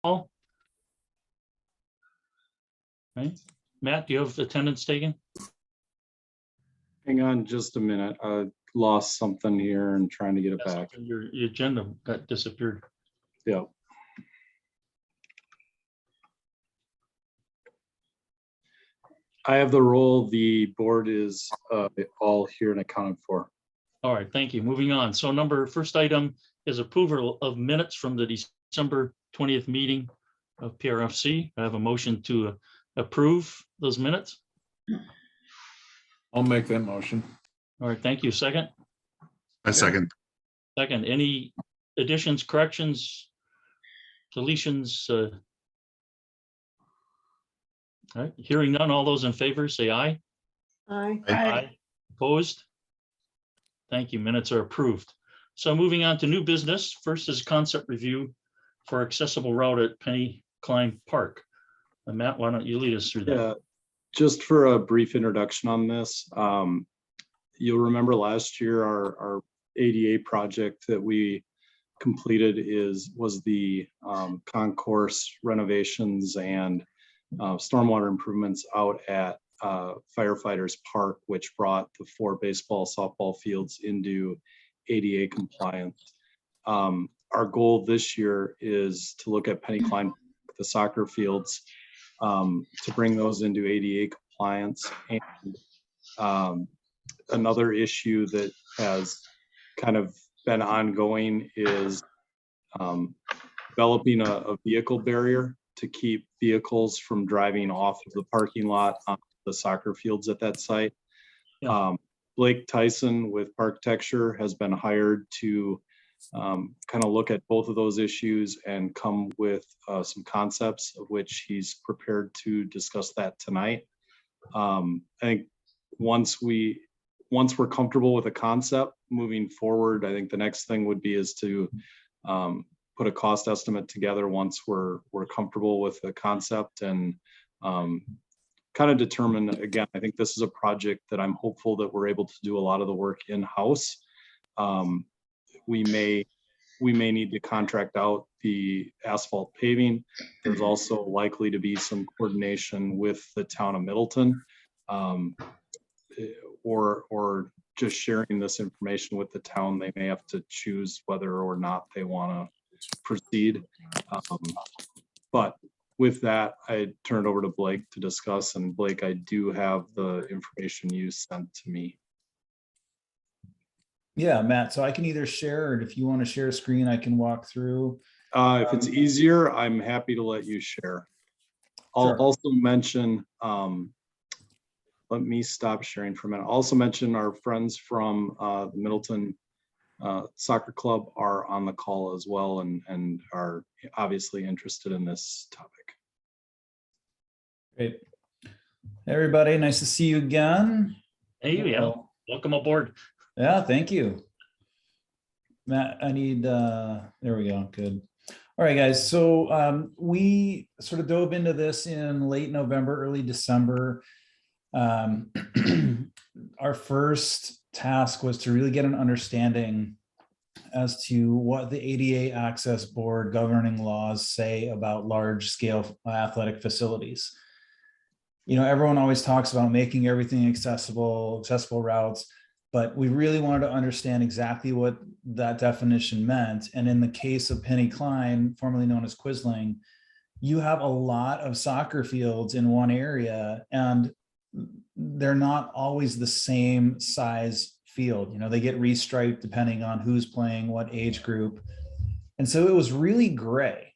All right. Matt, do you have attendance taken? Hang on just a minute. I lost something here and trying to get it back. Your agenda got disappeared. Yeah. I have the role. The board is all here and accounted for. All right, thank you. Moving on. So first item is approval of minutes from the December 20th meeting of PRFC. I have a motion to approve those minutes. I'll make that motion. All right, thank you. Second? A second. Second. Any additions, corrections, deletions? All right, hearing none. All those in favor say aye. Aye. Aye. Opposed? Thank you. Minutes are approved. So moving on to new business. First is concept review for accessible route at Penny Klein Park. Matt, why don't you lead us through that? Yeah, just for a brief introduction on this, you'll remember last year our ADA project that we completed was the concourse renovations and stormwater improvements out at Firefighters Park, which brought the 4 baseball, softball fields into ADA compliance. Our goal this year is to look at Penny Klein, the soccer fields, to bring those into ADA compliance. And another issue that has kind of been ongoing is developing a vehicle barrier to keep vehicles from driving off of the parking lot onto the soccer fields at that site. Yeah. Blake Tyson with Parktecture has been hired to kind of look at both of those issues and come with some concepts, of which he's prepared to discuss that tonight. I think once we're comfortable with a concept moving forward, I think the next thing would be is to put a cost estimate together once we're comfortable with the concept and kind of determine, again, I think this is a project that I'm hopeful that we're able to do a lot of the work in-house. We may need to contract out the asphalt paving. There's also likely to be some coordination with the town of Middleton, or just sharing this information with the town. They may have to choose whether or not they want to proceed. But with that, I turn it over to Blake to discuss. And Blake, I do have the information you sent to me. Yeah, Matt, so I can either share, or if you want to share a screen, I can walk through. If it's easier, I'm happy to let you share. I'll also mention, let me stop sharing for a minute. I'll also mention our friends from the Middleton Soccer Club are on the call as well and are obviously interested in this topic. Great. Hey, everybody, nice to see you again. Hey, yeah. Welcome aboard. Yeah, thank you. Matt, I need, there we go, good. All right, guys, so we sort of dove into this in late November, early December. Our first task was to really get an understanding as to what the ADA Access Board governing laws say about large scale athletic facilities. You know, everyone always talks about making everything accessible routes, but we really wanted to understand exactly what that definition meant. And in the case of Penny Klein, formerly known as Quisling, you have a lot of soccer fields in one area, and they're not always the same size field. You know, they get restriped depending on who's playing, what age group. And so it was really gray.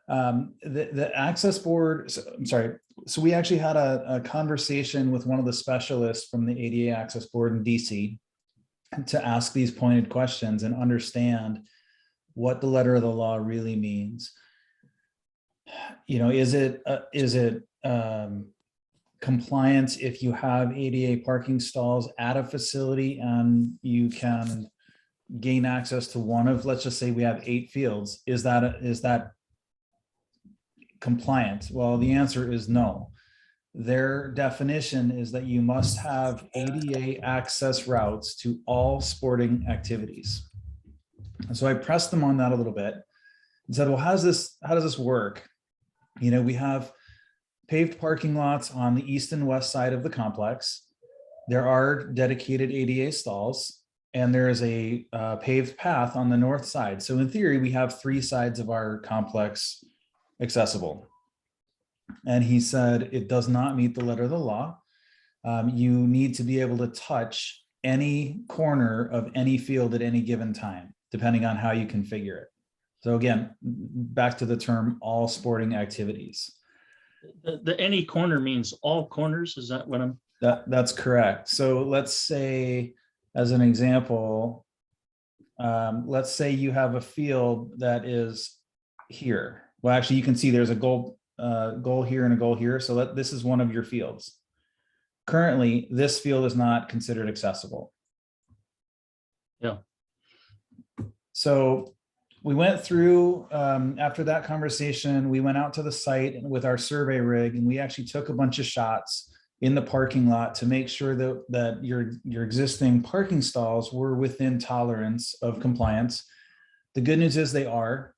The access board, so we actually had a conversation with one of the specialists from the ADA Access Board in DC to ask these pointed questions and understand what the letter of the law really means. You know, is it compliance if you have ADA parking stalls at a facility and you can gain access to one of, let's just say we have 8 fields, is that compliant? Well, the answer is no. Their definition is that you must have ADA access routes to all sporting activities. And so I pressed them on that a little bit. and said, well, how does this work? You know, we have paved parking lots on the east and west side of the complex. There are dedicated ADA stalls, and there is a paved path on the north side. So in theory, we have 3 sides of our complex accessible. And he said it does not meet the letter of the law. You need to be able to touch any corner of any field at any given time, depending on how you configure it. So again, back to the term all sporting activities. The any corner means all corners. Is that what I'm? That's correct. So let's say, as an example, let's say you have a field that is here. Well, actually, you can see there's a goal here and a goal here. So this is one of your fields. Currently, this field is not considered accessible. Yeah. So we went through, after that conversation, we went out to the site with our survey rig, and we actually took a bunch of shots in the parking lot to make sure that your existing parking stalls were within tolerance of compliance. The good news is they are.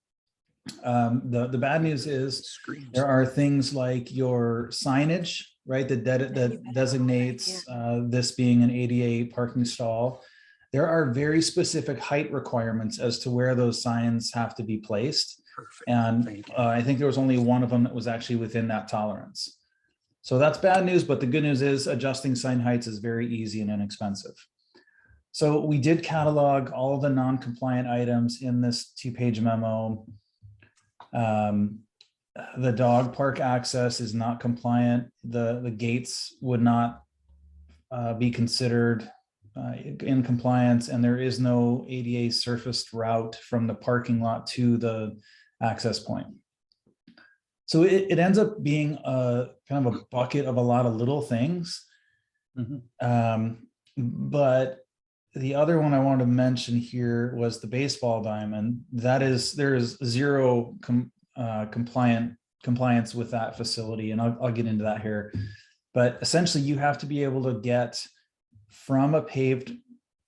The bad news is there are things like your signage, right, that designates this being an ADA parking stall. There are very specific height requirements as to where those signs have to be placed. Perfect. And I think there was only one of them that was actually within that tolerance. So that's bad news, but the good news is adjusting sign heights is very easy and inexpensive. So we did catalog all of the non-compliant items in this 2-page memo. The dog park access is not compliant. The gates would not be considered in compliance, and there is no ADA surfaced route from the parking lot to the access point. So it ends up being a kind of a bucket of a lot of little things. Mhm. But the other one I wanted to mention here was the baseball diamond. There is zero compliance with that facility, and I'll get into that here. But essentially, you have to be able to get from a paved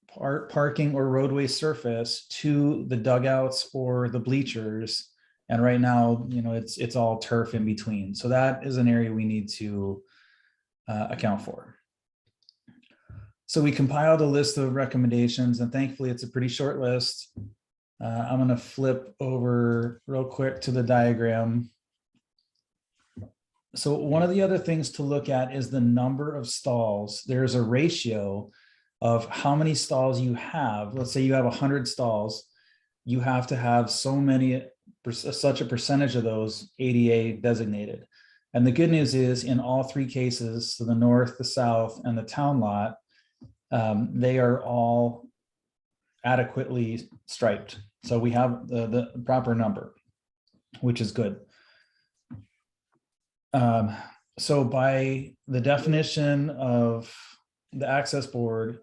parking or roadway surface to the dugouts or the bleachers. And right now, you know, it's all turf in between. So that is an area we need to account for. So we compiled a list of recommendations, and thankfully it's a pretty short list. I'm going to flip over real quick to the diagram. So one of the other things to look at is the number of stalls. There's a ratio of how many stalls you have. Let's say you have 100 stalls. You have to have such a percentage of those ADA designated. And the good news is in all 3 cases, so the north, the south, and the town lot, they are all adequately striped. So we have the proper number, which is good. So by the definition of the access board,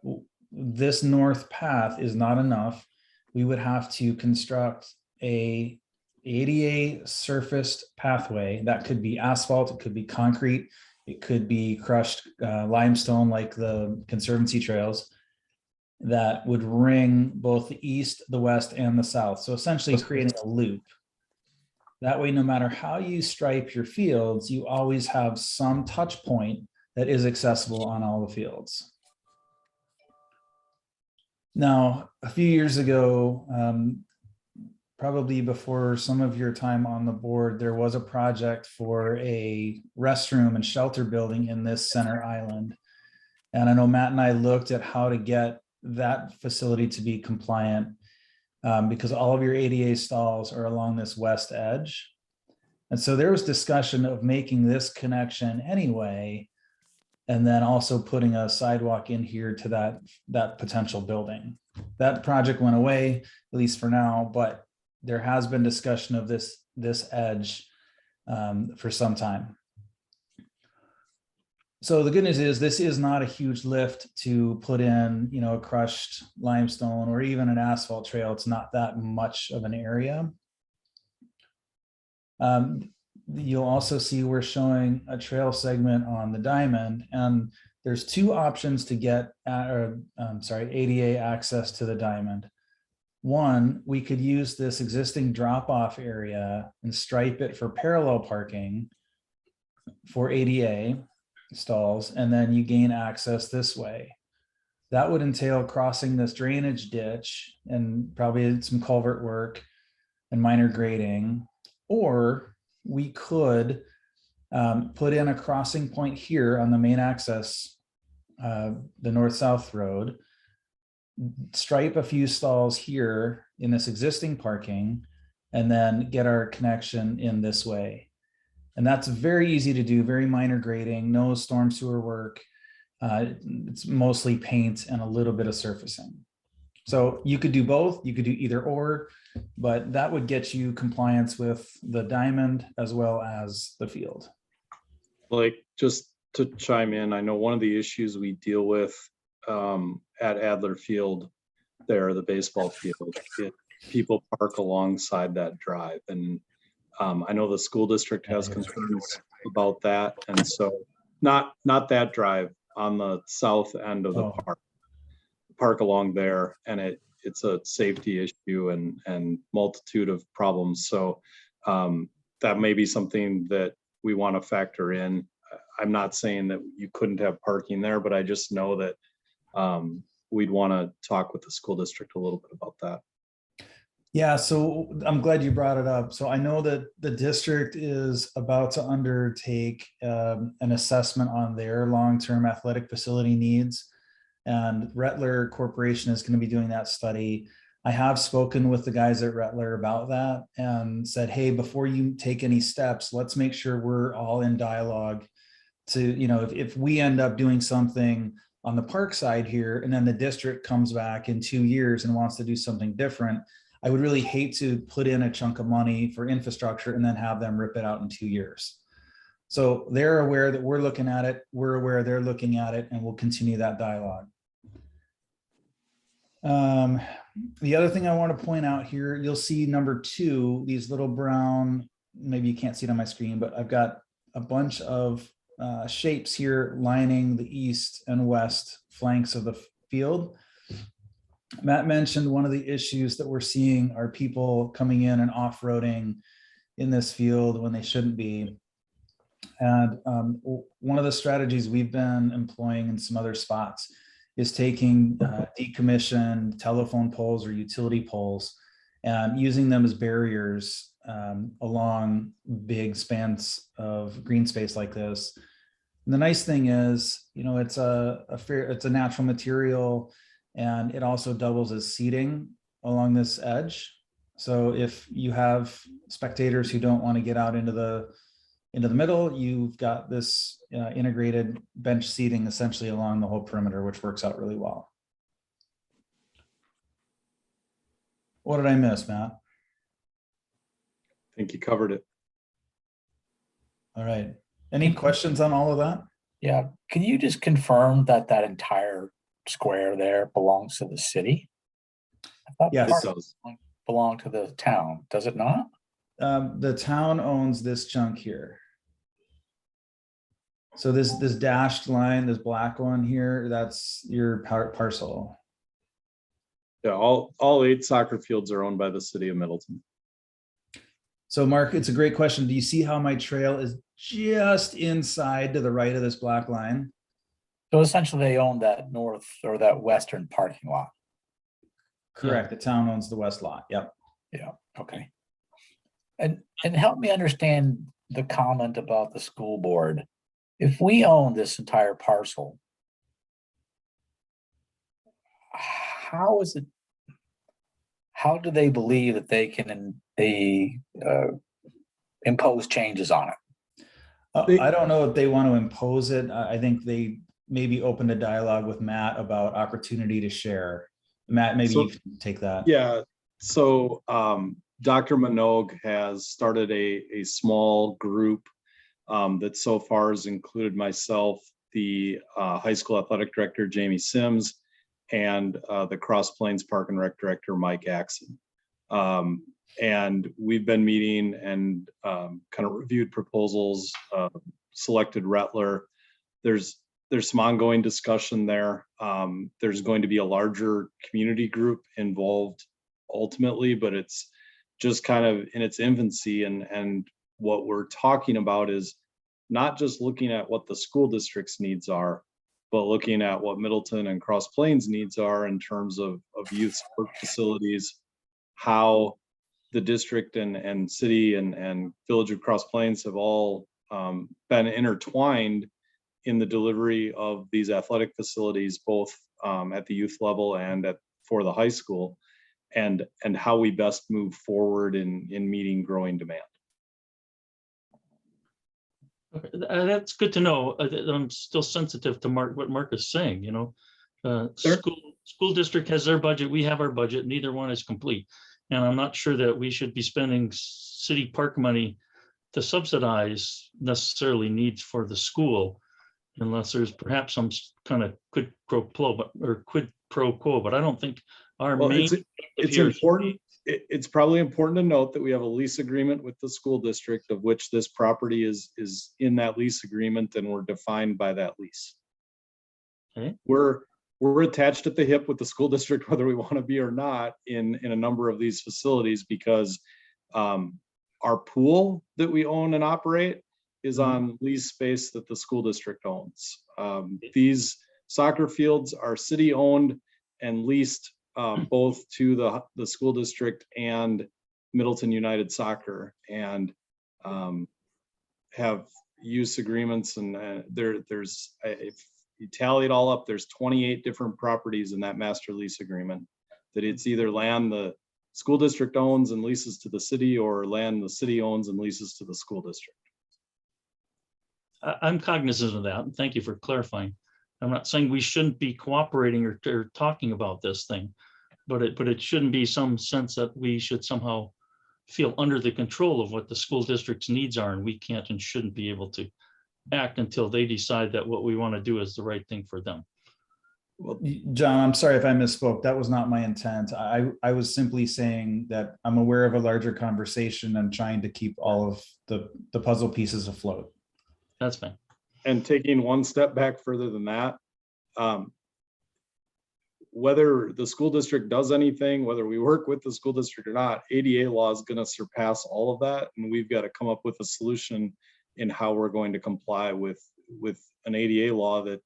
this north path is not enough. We would have to construct a ADA surfaced pathway. That could be asphalt, it could be concrete, it could be crushed limestone like the Conservancy trails, that would ring both the east, the west, and the south. So essentially creating a loop. That way, no matter how you stripe your fields, you always have some touch point that is accessible on all the fields. Now, a few years ago, probably before some of your time on the board, there was a project for a restroom and shelter building in this center island. And I know Matt and I looked at how to get that facility to be compliant, because all of your ADA stalls are along this west edge. And so there was discussion of making this connection anyway, and then also putting a sidewalk in here to that potential building. That project went away, at least for now, but there has been discussion of this edge for some time. So the good news is this is not a huge lift to put in, you know, a crushed limestone or even an asphalt trail. It's not that much of an area. You'll also see we're showing a trail segment on the diamond, and there's 2 options to get ADA access to the diamond. One, we could use this existing drop-off area and stripe it for parallel parking for ADA stalls, and then you gain access this way. That would entail crossing this drainage ditch and probably some culvert work and minor grading. Or we could put in a crossing point here on the main access, the north-south road, stripe a few stalls here in this existing parking, and then get our connection in this way. And that's very easy to do, very minor grading, no storm sewer work. It's mostly paint and a little bit of surfacing. So you could do both, you could do either or, but that would get you compliance with the diamond as well as the field. Like, just to chime in, I know one of the issues we deal with at Adler Field there, the baseball field, people park alongside that drive. And I know the school district has concerns about that. And so not that drive, on the south end of the park along there. And it's a safety issue and multitude of problems. So that may be something that we want to factor in. I'm not saying that you couldn't have parking there, but I just know that we'd want to talk with the school district a little bit about that. Yeah, so I'm glad you brought it up. So I know that the district is about to undertake an assessment on their long-term athletic facility needs. And Rettler Corporation is going to be doing that study. I have spoken with the guys at Rettler about that and said, hey, before you take any steps, let's make sure we're all in dialogue to, you know, if we end up doing something on the park side here, and then the district comes back in 2 years and wants to do something different, I would really hate to put in a chunk of money for infrastructure and then have them rip it out in 2 years. So they're aware that we're looking at it, we're aware they're looking at it, and we'll continue that dialogue. The other thing I want to point out here, you'll see number 2, these little brown, maybe you can't see it on my screen, but I've got a bunch of shapes here lining the east and west flanks of the field. Matt mentioned one of the issues that we're seeing are people coming in and off-roading in this field when they shouldn't be. And one of the strategies we've been employing in some other spots is taking decommissioned telephone poles or utility poles and using them as barriers along big spans of green space like this. And the nice thing is, you know, it's a natural material, and it also doubles as seating along this edge. So if you have spectators who don't want to get out into the middle, you've got this integrated bench seating essentially along the whole perimeter, which works out really well. What did I miss, Matt? I think you covered it. All right. Any questions on all of that? Yeah. Can you just confirm that that entire square there belongs to the city? I thought Yes, part it does. belonged to the town. Does it not? The town owns this chunk here. So this dashed line, this black one here, that's your parcel. Yeah, all 8 soccer fields are owned by the city of Middleton. So Mark, it's a great question. Do you see how my trail is just inside to the right of this black line? So essentially they own that north or that western parking lot. Correct. The town owns the west lot. Yep. Yeah. Okay. And help me understand the comment about the school board. If we own this entire parcel, how is it? How do they believe that they can impose changes on it? I don't know if they want to impose it. I think they maybe opened a dialogue with Matt about opportunity to share. Matt, maybe you can take that. Yeah. So Dr. Minogue has started a small group that so far has included myself, the high school athletic director, Jamie Sims, and the Cross Plains Park and Rec director, Mike Axon. And we've been meeting and kind of reviewed proposals, selected Rettler. There's some ongoing discussion there. There's going to be a larger community group involved ultimately, but it's just kind of in its infancy. And what we're talking about is not just looking at what the school district's needs are, but looking at what Middleton and Cross Plains needs are in terms of youth sport facilities, how the district and city and village of Cross Plains have all been intertwined in the delivery of these athletic facilities, both at the youth level and for the high school, and how we best move forward in meeting growing demand. Okay, that's good to know. I'm still sensitive to what Mark is saying, you know. Sure. School district has their budget, we have our budget, neither one is complete. And I'm not sure that we should be spending city park money to subsidize necessarily needs for the school, unless there's perhaps some kind of quid pro quo, but I don't think our Well, main. it's important. It's probably important to note that we have a lease agreement with the school district, of which this property is in that lease agreement, and we're defined by that lease. Okay. We're attached at the hip with the school district, whether we want to be or not, in a number of these facilities, because our pool that we own and operate is on lease space that the school district owns. These soccer fields are city owned and leased both to the school district and Middleton United Soccer, and have use agreements. And there's, if you tally it all up, there's 28 different properties in that master lease agreement, that it's either land the school district owns and leases to the city, or land the city owns and leases to the school district. I'm cognizant of that, and thank you for clarifying. I'm not saying we shouldn't be cooperating or talking about this thing, but it shouldn't be some sense that we should somehow feel under the control of what the school district's needs are, and we can't and shouldn't be able to act until they decide that what we want to do is the right thing for them. Well, John, I'm sorry if I misspoke. That was not my intent. I was simply saying that I'm aware of a larger conversation and trying to keep all of the puzzle pieces afloat. That's fine. and taking one step back further than that, whether the school district does anything, whether we work with the school district or not, ADA law is going to surpass all of that. And we've got to come up with a solution in how we're going to comply with an ADA law that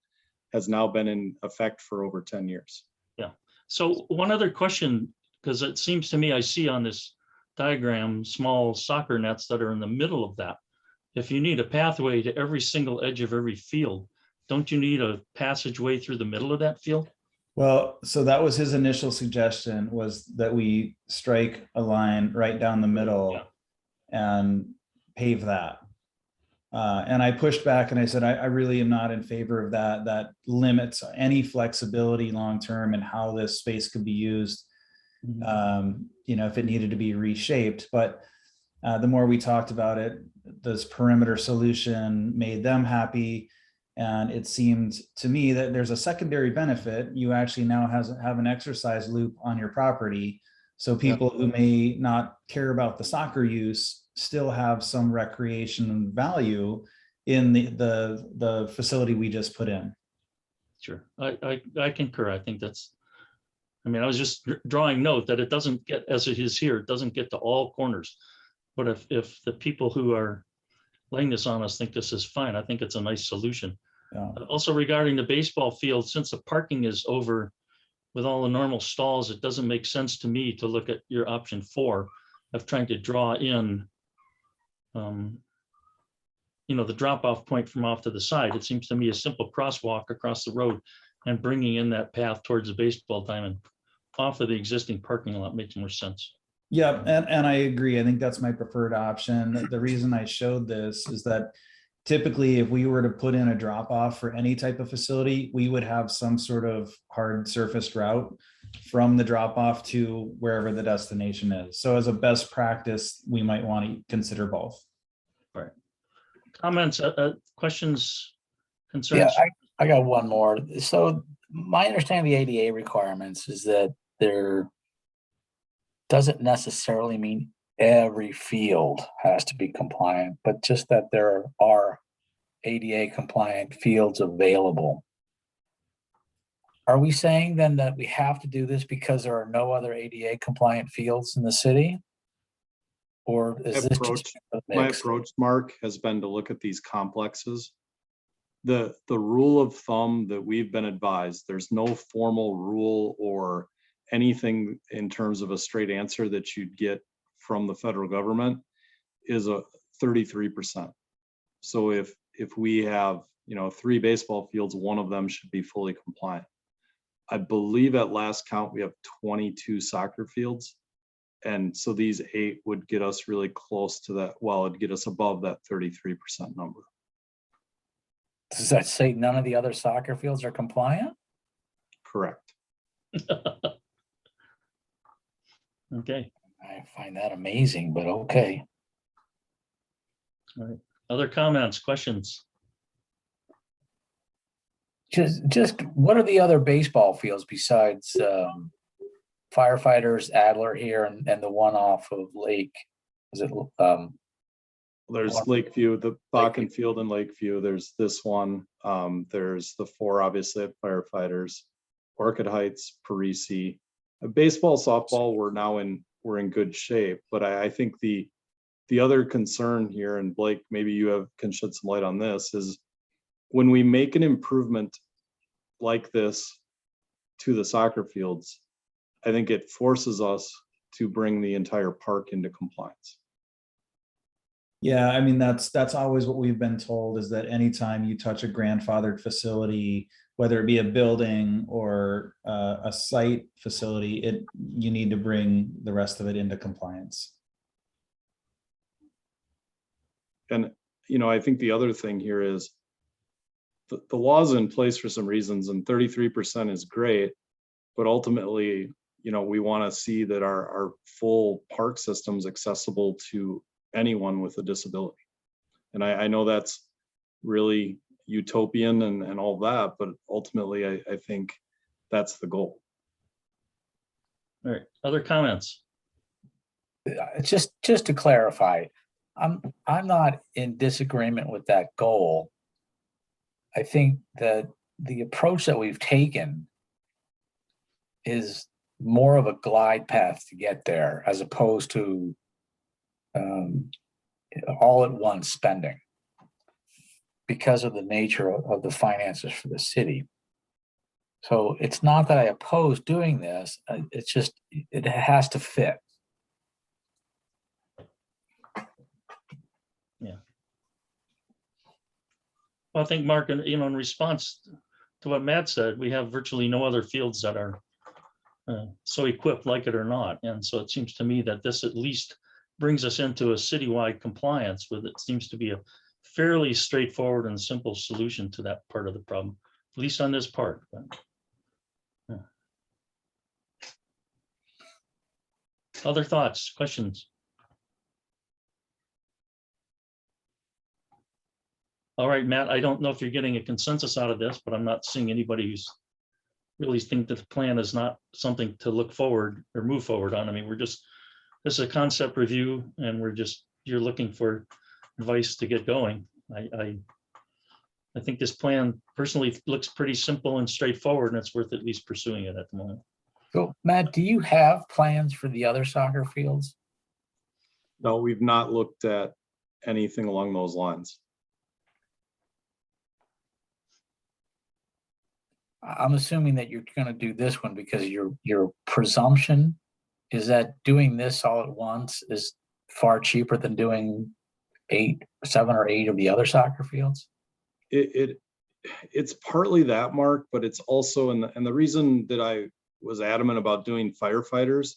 has now been in effect for over 10 years. Yeah. So one other question, because it seems to me I see on this diagram small soccer nets that are in the middle of that. If you need a pathway to every single edge of every field, don't you need a passageway through the middle of that field? Well, so that was his initial suggestion, was that we strike a line right down the middle and pave that. And I pushed back and I said, I really am not in favor of that. That limits any flexibility long-term and how this space could be used, if it needed to be reshaped. But the more we talked about it, this perimeter solution made them happy. And it seemed to me that there's a secondary benefit. You actually now have an exercise loop on your property. So people who may not care about the soccer use still have some recreation value in the facility we just put in. Sure. I concur. I think that's, I was just drawing note that it doesn't get, as it is here, it doesn't get to all corners. But if the people who are laying this on us think this is fine, I think it's a nice solution. Yeah. Also regarding the baseball field, since the parking is over with all the normal stalls, it doesn't make sense to me to look at your option 4 of trying to draw in the drop-off point from off to the side. It seems to me a simple crosswalk across the road and bringing in that path towards the baseball diamond off of the existing parking lot makes more sense. Yeah, and I agree. I think that's my preferred option. The reason I showed this is that typically if we were to put in a drop-off for any type of facility, we would have some sort of hard surfaced route from the drop-off to wherever the destination is. So as a best practice, we might want to consider both. Right. Comments, questions, concerns? Yeah, I got one more. So my understanding of the ADA requirements is that there doesn't necessarily mean every field has to be compliant, but just that there are ADA compliant fields available. Are we saying then that we have to do this because there are no other ADA compliant fields in the city? Or is this just a My mix? approach, Mark, has been to look at these complexes. The rule of thumb that we've been advised, there's no formal rule or anything in terms of a straight answer that you'd get from the federal government, is a 33%. So if we have, 3 baseball fields, one of them should be fully compliant. I believe at last count, we have 22 soccer fields. And so these 8 would get us really close to that. Well, it'd get us above that 33% number. Does that say none of the other soccer fields are compliant? Correct. Okay, I find that amazing, but okay. all right. Other comments, questions? Just what are the other baseball fields besides firefighters, Adler here, and the one off of Lake? Is it There's Lakeview, the Bakken Field in Lakeview. There's this one. There's the 4, obviously, at firefighters, Orchid Heights, Parisi. Baseball, softball, we're in good shape. But I think the other concern here, and Blake, maybe you can shed some light on this, is when we make an improvement like this to the soccer fields, I think it forces us to bring the entire park into compliance. Yeah, I mean, that's always what we've been told, is that anytime you touch a grandfathered facility, whether it be a building or a site facility, you need to bring the rest of it into compliance. And, I think the other thing here is the law's in place for some reasons, and 33% is great, but ultimately, we want to see that our full park system's accessible to anyone with a disability. And I know that's really utopian and all that, but ultimately I think that's the goal. All right, other comments? just to clarify, I'm not in disagreement with that goal. I think that the approach that we've taken is more of a glide path to get there, as opposed to all at once spending, because of the nature of the finances for the city. So it's not that I oppose doing this, it's just, it has to fit. Well, I think, Mark, in response to what Matt said, we have virtually no other fields that are so equipped, like it or not. And so it seems to me that this at least brings us into a citywide compliance with it. Seems to be a fairly straightforward and simple solution to that part of the problem, at least on this part. But, yeah. Other thoughts, questions? All right, Matt, I don't know if you're getting a consensus out of this, but I'm not seeing anybody who's really think that the plan is not something to look forward or move forward on. I mean, this is a concept review, and you're looking for advice to get going. I think this plan personally looks pretty simple and straightforward, and it's worth at least pursuing it at the moment. So, Matt, do you have plans for the other soccer fields? No, we've not looked at anything along those lines. I'm assuming that you're going to do this one because your presumption is that doing this all at once is far cheaper than doing 7 or 8 of the other soccer fields. It's partly that, Mark, but it's also, and the reason that I was adamant about doing firefighters,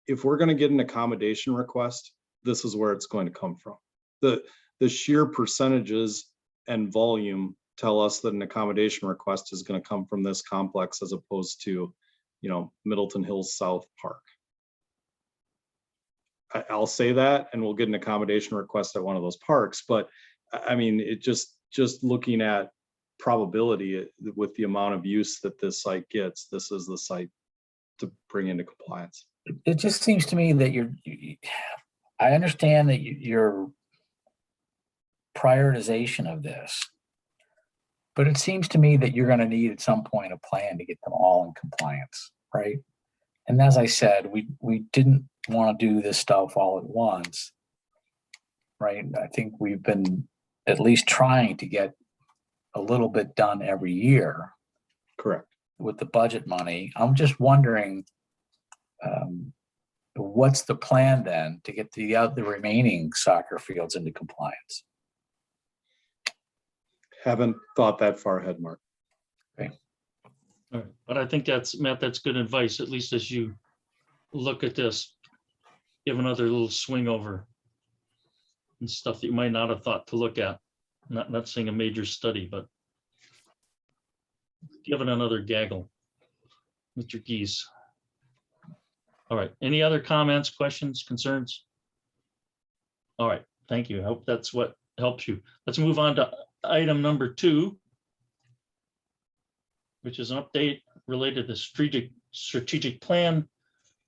if we're going to get an accommodation request, this is where it's going to come from. The sheer percentages and volume tell us that an accommodation request is going to come from this complex, as opposed to, Middleton Hills South Park. I'll say that, and we'll get an accommodation request at one of those parks. But I mean, it just looking at probability with the amount of use that this site gets, this is the site to bring into compliance. It just seems to me that I understand that your prioritization of this, But it seems to me that you're going to need at some point a plan to get them all in compliance, right? And as I said, we didn't want to do this stuff all at once, right? I think we've been at least trying to get a little bit done every year Correct. with the budget money. I'm just wondering, what's the plan then to get the remaining soccer fields into compliance? Haven't thought that far ahead, Mark. All right, but I think that's, Matt, that's good advice, at least as you look at this. Give another little swing over and stuff that you might not have thought to look at. Not saying a major study, but give it another gaggle. Mr. Geese. All right, any other comments, questions, concerns? All right, thank you. I hope that's what helps you. Let's move on to item number 2, which is an update related to strategic plan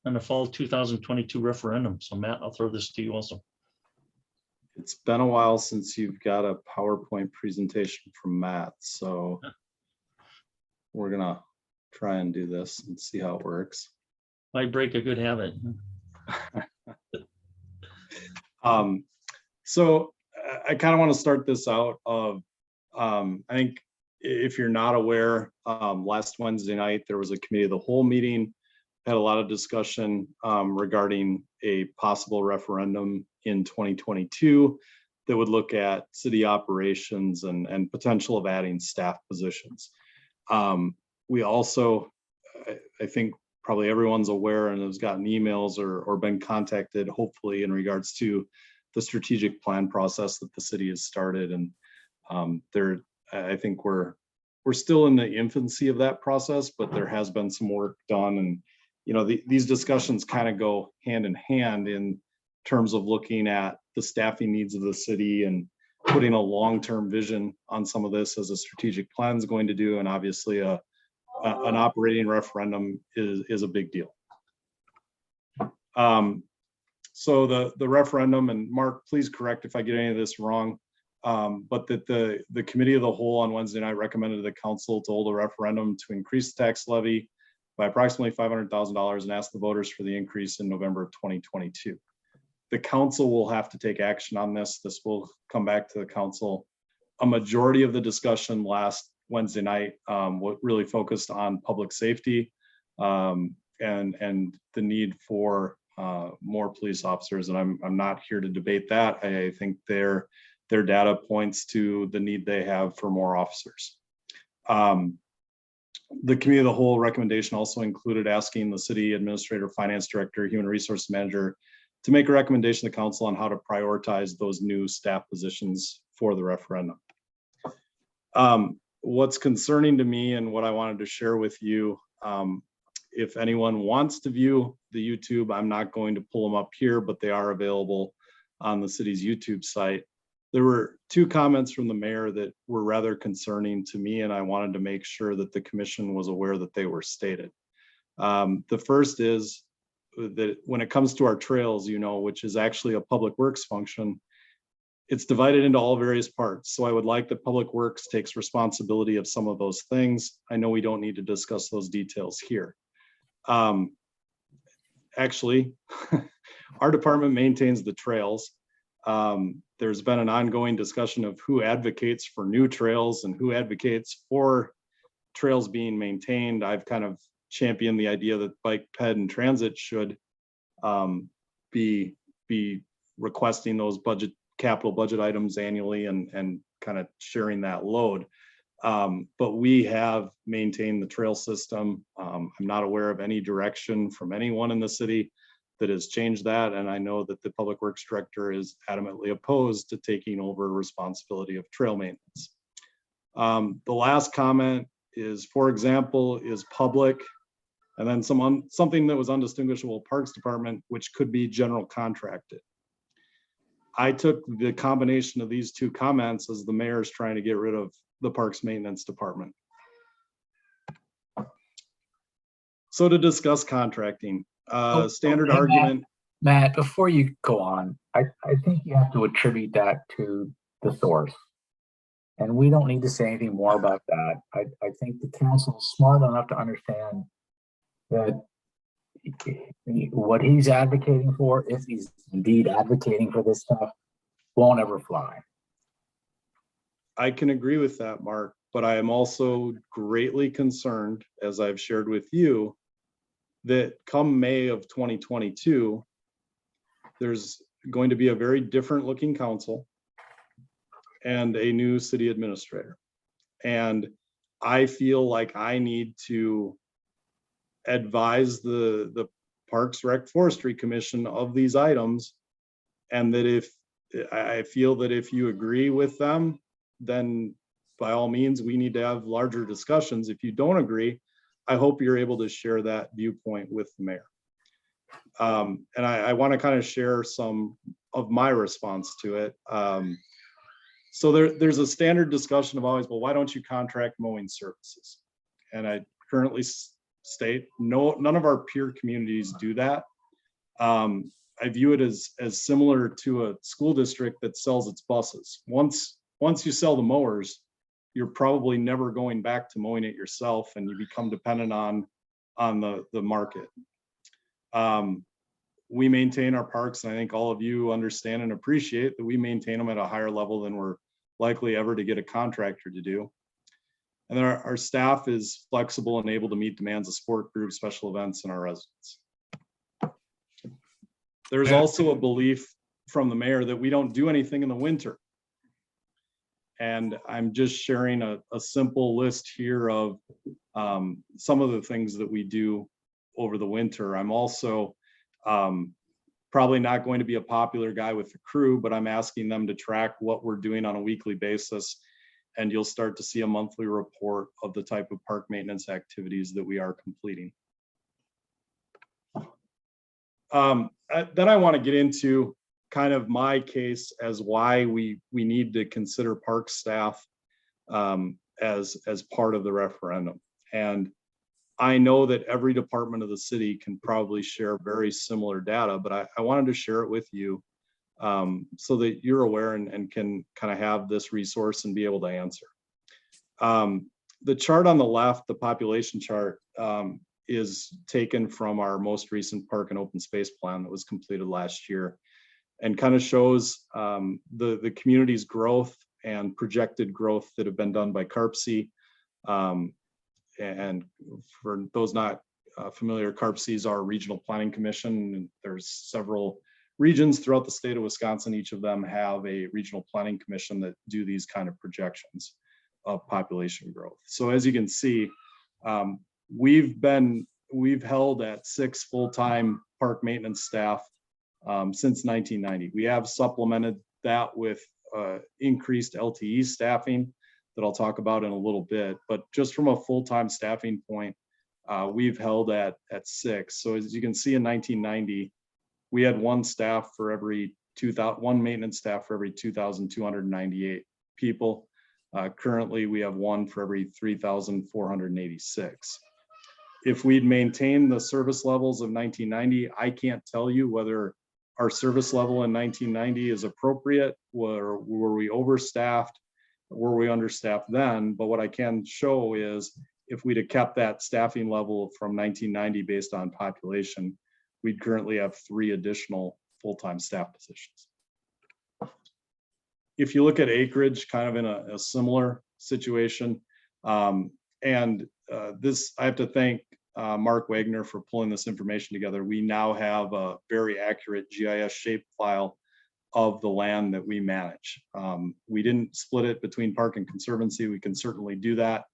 and the fall 2022 referendum. So Matt, I'll throw this to you also. It's been a while since you've got a PowerPoint presentation from Matt, so we're gonna try and do this and see how it works. Might break a good habit. So I kind of want to start this out of, I think if you're not aware, last Wednesday night, there was a committee of the whole meeting, had a lot of discussion regarding a possible referendum in 2022 that would look at city operations and potential of adding staff positions. We also, I think probably everyone's aware and has gotten emails or been contacted, hopefully, in regards to the strategic plan process that the city has started. And I think we're still in the infancy of that process, but there has been some work done. And, you know, these discussions kind of go hand in hand in terms of looking at the staffing needs of the city and putting a long-term vision on some of this as a strategic plan is going to do. And obviously an operating referendum is a big deal. So the referendum, and Mark, please correct if I get any of this wrong, but that the committee of the whole on Wednesday night recommended to the council to hold a referendum to increase the tax levy by approximately $500,000 and ask the voters for the increase in November of 2022. The council will have to take action on this. This will come back to the council. A majority of the discussion last Wednesday night what really focused on public safety and the need for more police officers. And I'm not here to debate that. I think their data points to the need they have for more officers. The committee of the whole recommendation also included asking the city administrator, finance director, human resource manager to make a recommendation to council on how to prioritize those new staff positions for the referendum. What's concerning to me and what I wanted to share with you, if anyone wants to view the YouTube, I'm not going to pull them up here, but they are available on the city's YouTube site. There were 2 comments from the mayor that were rather concerning to me, and I wanted to make sure that the commission was aware that they were stated. The first is that when it comes to our trails, you know, which is actually a public works function, it's divided into all various parts. So I would like that Public Works takes responsibility of some of those things. I know we don't need to discuss those details here. Actually, our department maintains the trails. There's been an ongoing discussion of who advocates for new trails and who advocates for trails being maintained. I've kind of championed the idea that bike, ped, and transit should be requesting those capital budget items annually and kind of sharing that load. But we have maintained the trail system. I'm not aware of any direction from anyone in the city that has changed that. And I know that the Public Works Director is adamantly opposed to taking over responsibility of trail maintenance. The last comment is, for example, is public, and then something that was undistinguishable Parks Department, which could be general contracted. I took the combination of these 2 comments as the mayor's trying to get rid of the Parks Maintenance Department. So to discuss contracting, standard argument. Matt, before you go on, I think you have to attribute that to the source. And we don't need to say anything more about that. I think the council is smart enough to understand that what he's advocating for, if he's indeed advocating for this stuff, won't ever fly. I can agree with that, Mark, but I am also greatly concerned, as I've shared with you, that come May of 2022, there's going to be a very different looking council and a new city administrator. And I feel like I need to advise the Parks Rec Forestry Commission of these items. And that if I feel that if you agree with them, then by all means, we need to have larger discussions. If you don't agree, I hope you're able to share that viewpoint with the mayor. And I want to kind of share some of my response to it. So there's a standard discussion of always, well, why don't you contract mowing services? And I currently state, no, none of our peer communities do that. I view it as similar to a school district that sells its buses. Once you sell the mowers, you're probably never going back to mowing it yourself, and you become dependent on the market. We maintain our parks, and I think all of you understand and appreciate that we maintain them at a higher level than we're likely ever to get a contractor to do. And our staff is flexible and able to meet demands of sport groups, special events, and our residents. There's also a belief from the mayor that we don't do anything in the winter. And I'm just sharing a simple list here of some of the things that we do over the winter. I'm also probably not going to be a popular guy with the crew, but I'm asking them to track what we're doing on a weekly basis. And you'll start to see a monthly report of the type of park maintenance activities that we are completing. Then I want to get into kind of my case as why we need to consider park staff as part of the referendum. And I know that every department of the city can probably share very similar data, but I wanted to share it with you so that you're aware and can kind of have this resource and be able to answer. The chart on the left, the population chart, is taken from our most recent park and open space plan that was completed last year, and kind of shows the community's growth and projected growth that have been done by CARPC. And for those not familiar, CARPC is our regional planning commission. And there's several regions throughout the state of Wisconsin. Each of them have a regional planning commission that do these kind of projections of population growth. So as you can see, we've held at 6 full-time park maintenance staff since 1990. We have supplemented that with increased LTE staffing that I'll talk about in a little bit, but just from a full-time staffing point, we've held at 6. So as you can see, in 1990, we had one maintenance staff for every 2,298 people. Currently, we have one for every 3,486. If we'd maintained the service levels of 1990, I can't tell you whether our service level in 1990 is appropriate, or were we overstaffed, were we understaffed then? But what I can show is if we'd have kept that staffing level from 1990 based on population, we'd currently have 3 additional full-time staff positions. If you look at acreage, kind of in a similar situation, this, I have to thank Mark Wagner for pulling this information together. We now have a very accurate GIS shape file of the land that we manage. We didn't split it between park and conservancy. We can certainly do that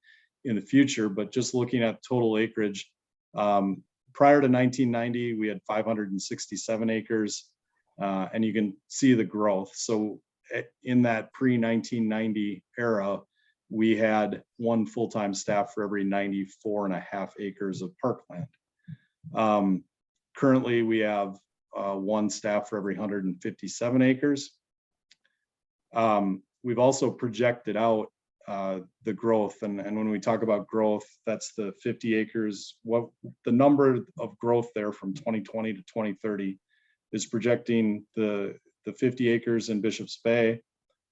in the future, but just looking at total acreage, prior to 1990, we had 567 acres, and you can see the growth. So in that pre-1990 era, we had 1 full-time staff for every 94.5 acres of parkland. Currently, we have 1 staff for every 157 acres. We've also projected out the growth, and when we talk about growth, that's the 50 acres. What the number of growth there from 2020 to 2030 is projecting the 50 acres in Bishop's Bay,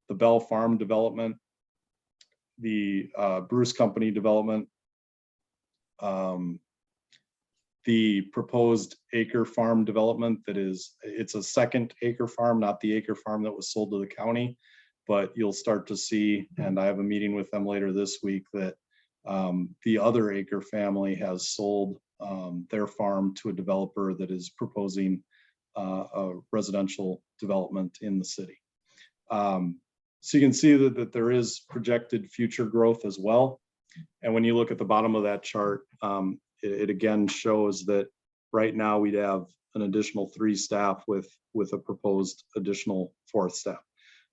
the Bell Farm development, the Bruce Company development, the proposed acre farm development it's a second acre farm, not the acre farm that was sold to the county, but you'll start to see, and I have a meeting with them later this week, that the other acre family has sold their farm to a developer that is proposing a residential development in the city. So you can see that there is projected future growth as well. And when you look at the bottom of that chart, it again shows that right now we'd have an additional 3 staff with a proposed additional 4th staff.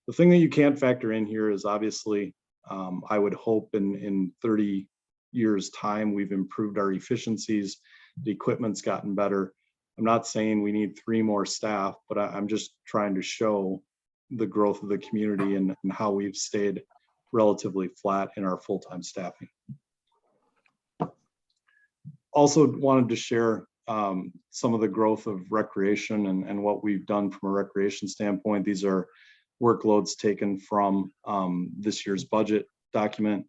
The thing that you can't factor in here is obviously, I would hope in 30 years time, we've improved our efficiencies, the equipment's gotten better. I'm not saying we need 3 more staff, but I'm just trying to show the growth of the community and how we've stayed relatively flat in our full-time staffing. Also wanted to share some of the growth of recreation and what we've done from a recreation standpoint. These are workloads taken from this year's budget document.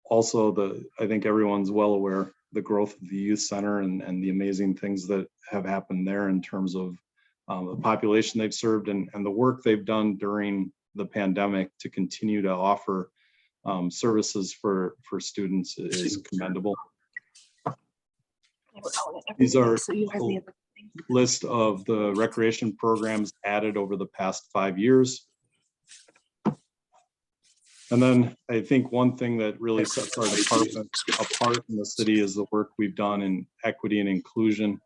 Also, I think everyone's well aware the growth of the youth center and the amazing things that have happened there in terms of the population they've served and the work they've done during the pandemic to continue to offer services for students is commendable. These are a list of the recreation programs added over the past 5 years. And then I think one thing that really sets our department apart in the city is the work we've done in equity and inclusion.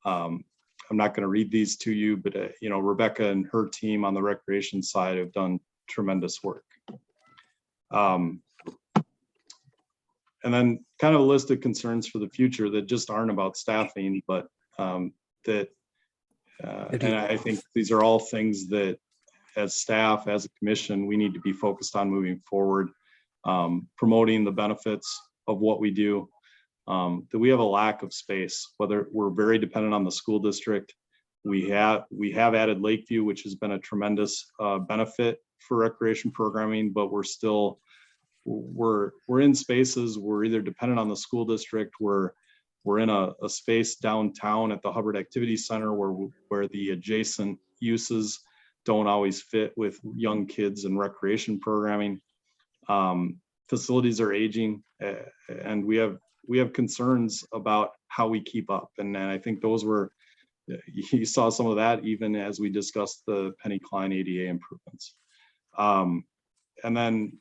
I'm not going to read these to you, but Rebecca and her team on the recreation side have done tremendous work. And then kind of a list of concerns for the future that just aren't about staffing, but and I think these are all things that as staff, as a commission, we need to be focused on moving forward, promoting the benefits of what we do, that we have a lack of space, whether we're very dependent on the school district. We have added Lakeview, which has been a tremendous benefit for recreation programming, but we're in spaces, we're either dependent on the school district, we're in a space downtown at the Hubbard Activity Center where the adjacent uses don't always fit with young kids and recreation programming. Facilities are aging, and we have concerns about how we keep up. And I think you saw some of that even as we discussed the Penny Klein ADA improvements. And then,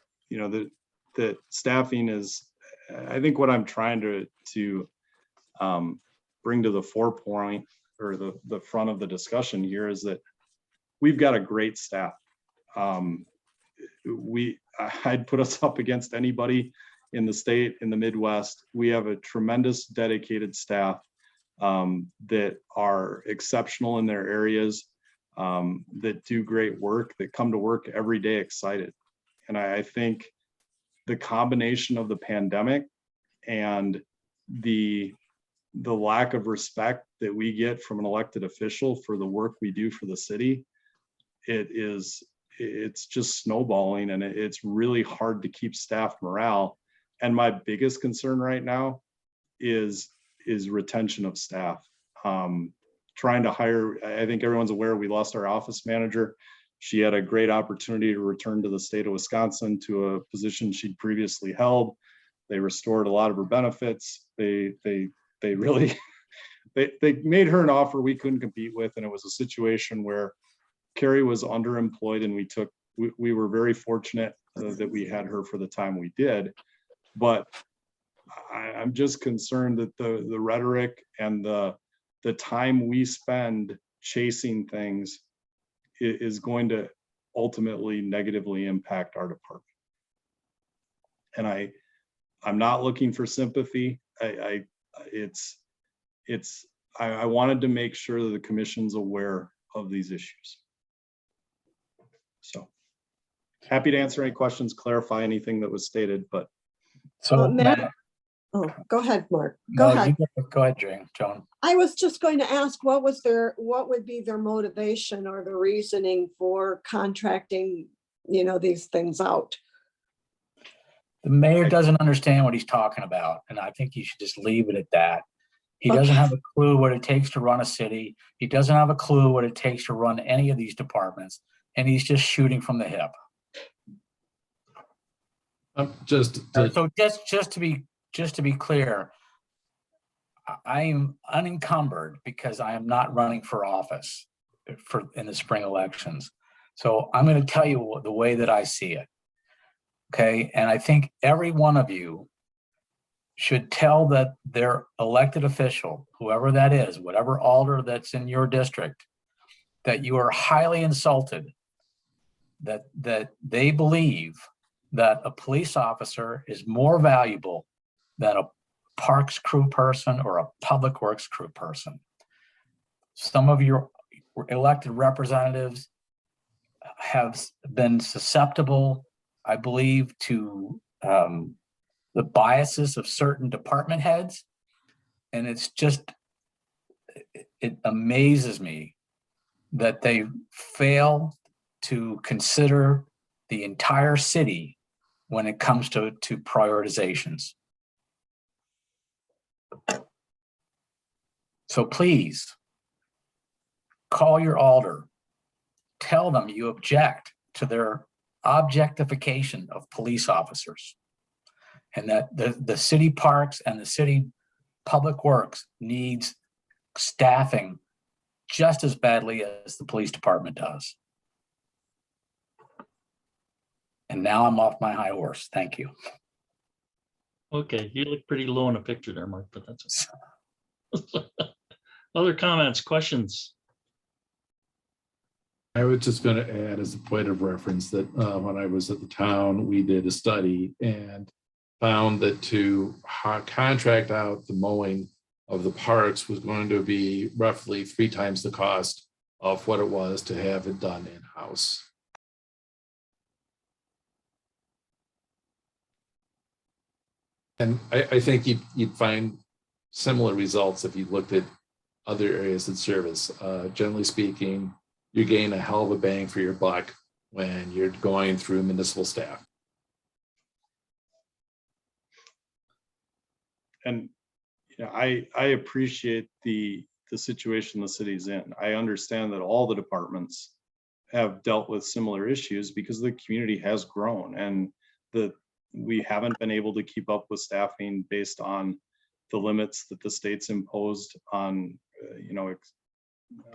the staffing is, I think what I'm trying to bring to the forefront or the front of the discussion here is that we've got a great staff. I'd put us up against anybody in the state, in the Midwest. We have a tremendous dedicated staff that are exceptional in their areas, that do great work, that come to work every day excited. And I think the combination of the pandemic and the lack of respect that we get from an elected official for the work we do for the city, it's just snowballing, and it's really hard to keep staff morale. And my biggest concern right now is retention of staff. Trying to hire, I think everyone's aware we lost our office manager. She had a great opportunity to return to the state of Wisconsin to a position she'd previously held. They restored a lot of her benefits. They really they made her an offer we couldn't compete with, and it was a situation where Carrie was underemployed, and we were very fortunate that we had her for the time we did. But I'm just concerned that the rhetoric and the time we spend chasing things is going to ultimately negatively impact our department. And I'm not looking for sympathy. I wanted to make sure that the commission's aware of these issues. So happy to answer any questions, clarify anything that was stated, but. So Matt, oh, go ahead, Mark. Go ahead, Joan. I was just going to ask, what would be their motivation or the reasoning for contracting, these things out? The mayor doesn't understand what he's talking about, and I think you should just leave it at that. He doesn't Okay. have a clue what it takes to run a city. He doesn't have a clue what it takes to run any of these departments, and he's just shooting from the hip. So just to be clear, I am unencumbered because I am not running for office in the spring elections. So I'm going to tell you the way that I see it. Okay. And I think every one of you should tell that their elected official, whoever that is, whatever alder that's in your district, that you are highly insulted, that they believe that a police officer is more valuable than a parks crew person or a public works crew person. Some of your elected representatives have been susceptible, I believe, to the biases of certain department heads. And it's just, it amazes me that they fail to consider the entire city when it comes to prioritizations. So please call your alder, tell them you object to their objectification of police officers, and that the city parks and the city public works needs staffing just as badly as the police department does. And now I'm off my high horse. Thank you. Okay, you look pretty low in a picture there, Mark, but that's okay. Other comments, questions? I was just going to add as a point of reference that when I was at the town, we did a study and found that to contract out the mowing of the parks was going to be roughly 3 times the cost of what it was to have it done in-house. And I think you'd find similar results if you looked at other areas of service. Generally speaking, you gain a hell of a bang for your buck when you're going through municipal staff. And you know, I appreciate the situation the city's in. I understand that all the departments have dealt with similar issues because the community has grown and we haven't been able to keep up with staffing based on the limits that the state's imposed on, you know,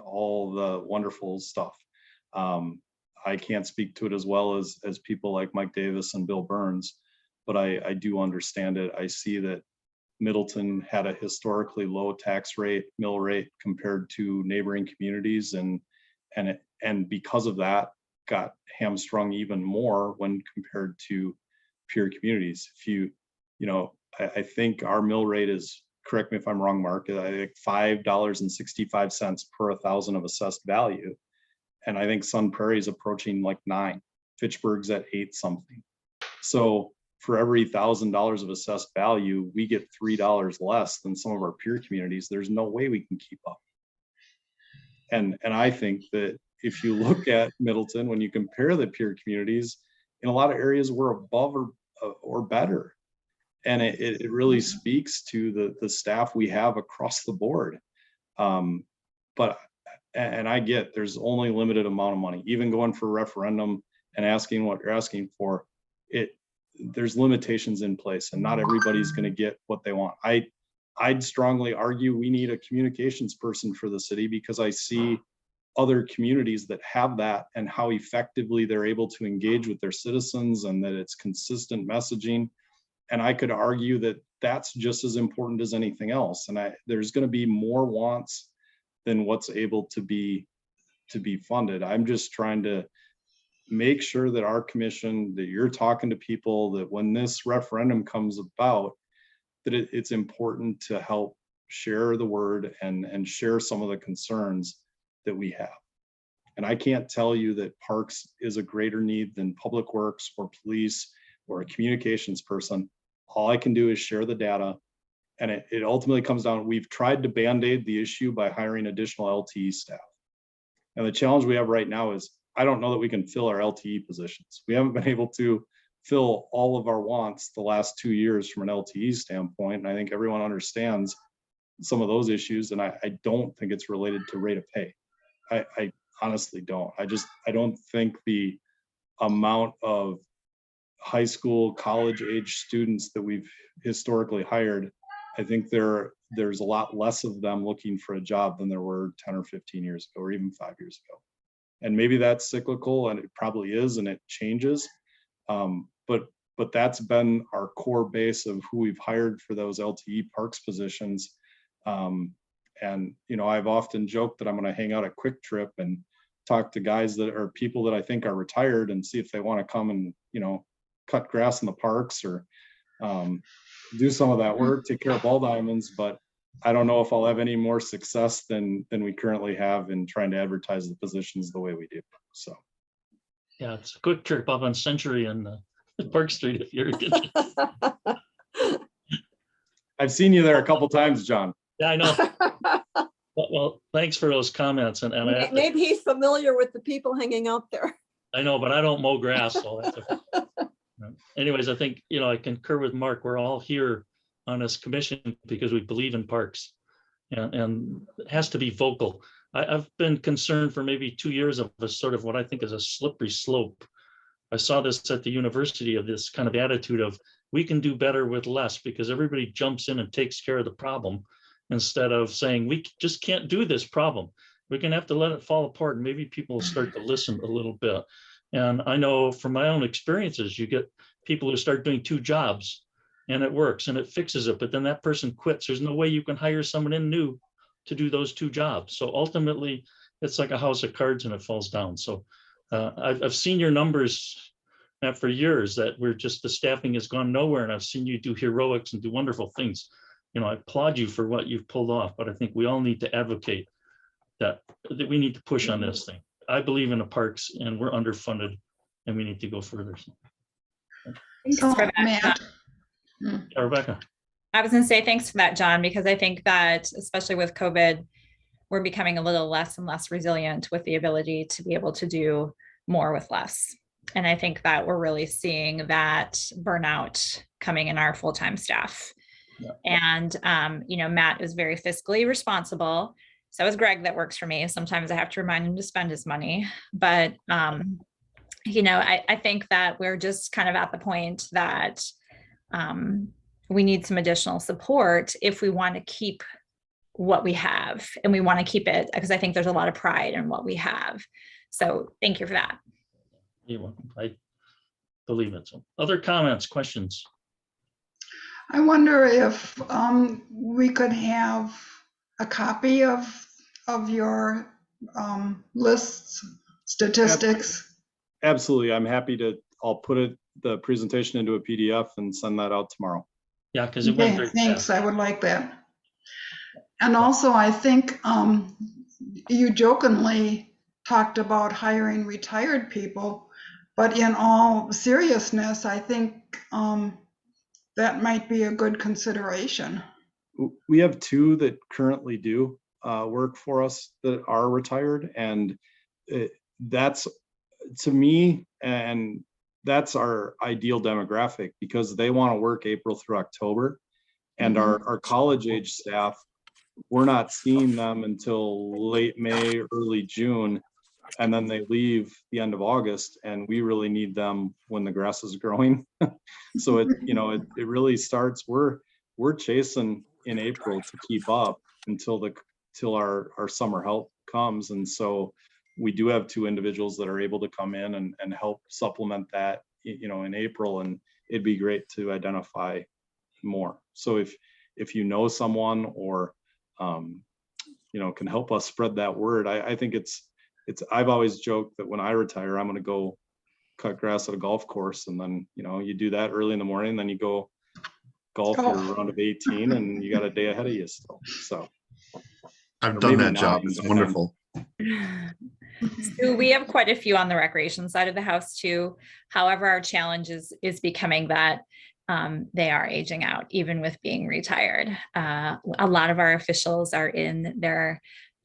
all the wonderful stuff. I can't speak to it as well as people like Mike Davis and Bill Burns, but I do understand it. I see that Middleton had a historically low tax rate, mill rate compared to neighboring communities, and because of that got hamstrung even more when compared to peer communities. If you know, I think our mill rate is, correct me if I'm wrong, Mark, I think $5.65 per 1,000 of assessed value. And I think Sun Prairie is approaching like 9. Fitchburg's at 8 something. So for every $1,000 of assessed value, we get $3 less than some of our peer communities. There's no way we can keep up. And I think that if you look at Middleton, when you compare the peer communities, in a lot of areas we're above or better. And it really speaks to the staff we have across the board. But I get there's only limited amount of money, even going for referendum and asking what you're asking for, there's limitations in place and not everybody's going to get what they want. I'd strongly argue we need a communications person for the city because I see other communities that have that and how effectively they're able to engage with their citizens and that it's consistent messaging. And I could argue that that's just as important as anything else. And there's going to be more wants than what's able to be funded. I'm just trying to make sure that our commission, that you're talking to people, that when this referendum comes about, that it's important to help share the word and share some of the concerns that we have. And I can't tell you that parks is a greater need than public works or police or a communications person. All I can do is share the data. And it ultimately comes down, we've tried to band-aid the issue by hiring additional LTE staff. And the challenge we have right now is, I don't know that we can fill our LTE positions. We haven't been able to fill all of our wants the last 2 years from an LTE standpoint. And I think everyone understands some of those issues. And I don't think it's related to rate of pay. I honestly don't. I don't think the amount of high school, college age students that we've historically hired, I think there's a lot less of them looking for a job than there were 10 or 15 years ago, or even 5 years ago. And maybe that's cyclical, and it probably is, and it changes. But that's been our core base of who we've hired for those LTE parks positions. And, I've often joked that I'm going to hang out at Quick Trip and talk to guys that are people that I think are retired and see if they want to come and, cut grass in the parks or do some of that work, take care of ball diamonds. But I don't know if I'll have any more success than we currently have in trying to advertise the positions the way we do. So. Yeah, it's a Quick Trip up on Century and Park Street if you're. I've seen you there a couple times, John. Yeah, I know. Well, thanks for those comments. And I have to, Maybe he's familiar with the people hanging out there. I know, but I don't mow grass. So that's anyways, I think, I concur with Mark. We're all here on this commission because we believe in parks, and it has to be vocal. I've been concerned for maybe 2 years of a sort of what I think is a slippery slope. I saw this at the university, of this kind of attitude of we can do better with less because everybody jumps in and takes care of the problem instead of saying we just can't do this problem. We're going to have to let it fall apart, and maybe people will start to listen a little bit. And I know from my own experiences, you get people who start doing 2 jobs and it works and it fixes it, but then that person quits. There's no way you can hire someone in new to do those 2 jobs. So ultimately, it's like a house of cards and it falls down. So I've seen your numbers for years that the staffing has gone nowhere, and I've seen you do heroics and do wonderful things. I applaud you for what you've pulled off, but I think we all need to advocate that we need to push on this thing. I believe in the parks, and we're underfunded, and we need to go further. Thanks for that, Matt. Yeah, Rebecca. I was going to say thanks for that, John, because I think that especially with COVID, we're becoming a little less and less resilient with the ability to be able to do more with less. And I think that we're really seeing that burnout coming in our full-time staff. Yeah. And, Matt is very fiscally responsible. So is Greg, that works for me. Sometimes I have to remind him to spend his money. But, I think that we're just kind of at the point that we need some additional support if we want to keep what we have, and we want to keep it because I think there's a lot of pride in what we have. So thank you for that. I believe it. So other comments, questions? I wonder if we could have a copy of your lists, statistics. Absolutely. I'm happy to, I'll put the presentation into a PDF and send that out tomorrow. Yeah, because it went Okay, very thanks. fast. I would like that. And also, I think you jokingly talked about hiring retired people, but in all seriousness, I think that might be a good consideration. We have 2 that currently do work for us that are retired, and that's, to me, and that's our ideal demographic because they want to work April through October, and our college age staff, we're not seeing them until late May, early June, and then they leave the end of August, and we really need them when the grass is growing. So it really starts, we're chasing in April to keep up until our summer help comes. And so we do have 2 individuals that are able to come in and help supplement that, in April, and it'd be great to identify more. So if you know someone or, can help us spread that word, I think I've always joked that when I retire, I'm going to go cut grass at a golf course. And then, you do that early in the morning, then you go golf your round of 18 and you got a day ahead of you still. So I've done that job. It's wonderful. So we have quite a few on the recreation side of the house too. However, our challenge is becoming that they are aging out, even with being retired. A lot of our officials are in their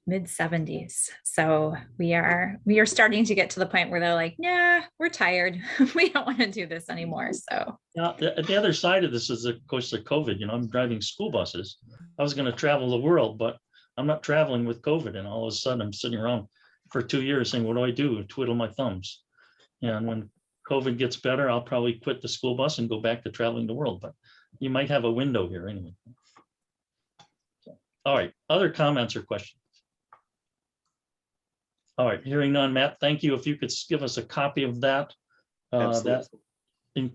mid 70s. So we are starting to get to the point where they're like, nah, we're tired. We don't want to do this anymore. So Now, the other side of this is, of course, the COVID. I'm driving school buses. I was going to travel the world, but I'm not traveling with COVID. And all of a sudden I'm sitting around for 2 years saying, what do I do? Twiddle my thumbs. And when COVID gets better, I'll probably quit the school bus and go back to traveling the world, but you might have a window here anyway. All right, other comments or questions? All right, hearing none, Matt, thank you. If you could give us a copy of that. That Absolutely.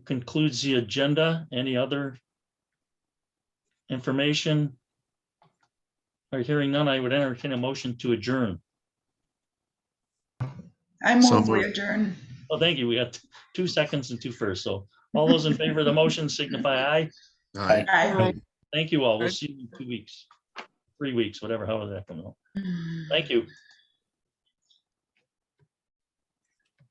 concludes the agenda. Any other information? All right, hearing none, I would entertain a motion to adjourn. I So move we moved. adjourn. Oh, thank you. We got 2 seconds and 2 firsts. So all those in favor of the motion signify aye. Aye. Aye. Thank you all. We'll see you in 2 weeks, 3 weeks, whatever, however that comes out. Thank you.